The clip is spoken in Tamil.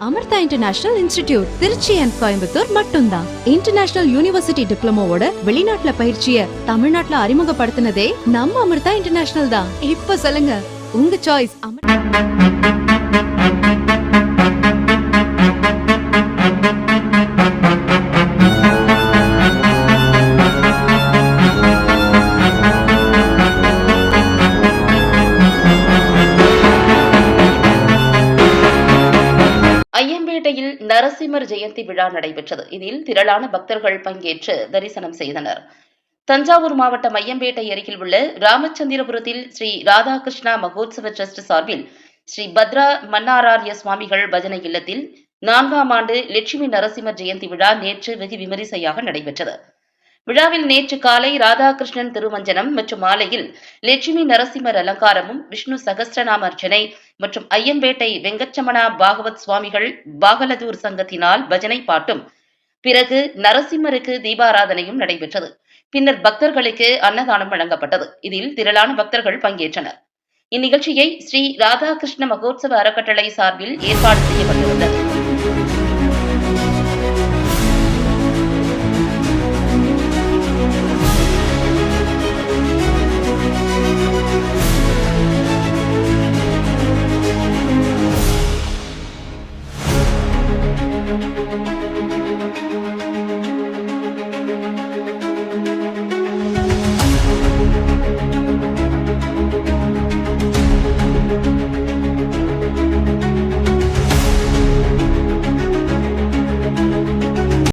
Amrita international institute Tiruchi and Coimbatore மட்டும்தான். இன்டர்நேஷனல் யூனிவர்சிட்டி டிப்ளமோவோட வெளிநாட்டுல பயிற்சிய தமிழ்நாட்டுல அறிமுகப்படுத்தினதே நம்ம அமிர்தா இன்டர்நேஷனல் தான். இப்ப சொல்லுங்க, உங்க சாய்ஸ். ஐயம்பேட்டையில் நரசிம்மர் ஜெயந்தி விழா நடைபெற்றது. இதில் திரளான பக்தர்கள் பங்கேற்று தரிசனம் செய்தனர். தஞ்சாவூர் மாவட்டம் ஐயம்பேட்டை அருகில் உள்ள ராமச்சந்திரபுரத்தில் ஸ்ரீ ராதாகிருஷ்ணா மகோத்சவ டிரஸ்ட் சார்பில் ஸ்ரீ பத்ரா மன்னாரார்ய சுவாமிகள் பஜனை இல்லத்தில் 4ஆம் ஆண்டு லட்சுமி நரசிம்மர் ஜெயந்தி விழா நேற்று வெகு விமரிசையாக நடைபெற்றது. விழாவில் நேற்று காலை ராதாகிருஷ்ணன் திருமஞ்சனம் மற்றும் மாலையில் லட்சுமி நரசிம்மர் அலங்காரமும் விஷ்ணு சகஸ்ரநாம அர்ச்சனை மற்றும் ஐயம்பேட்டை வெங்கட்சமணா பாகவத் சுவாமிகள் பாகலதூர் சங்கத்தினால் பஜனை பாட்டும் பிறகு நரசிம்மருக்கு தீபாராதனையும் நடைபெற்றது. பின்னர் பக்தர்களுக்கு அன்னதானம் வழங்கப்பட்டது. இதில் திரளான பக்தர்கள் பங்கேற்றனர். இந்நிகழ்ச்சியை ஸ்ரீ ராதாகிருஷ்ண மகோத்சவ அறக்கட்டளை சார்பில் ஏற்பாடு செய்யப்பட்டிருந்தது.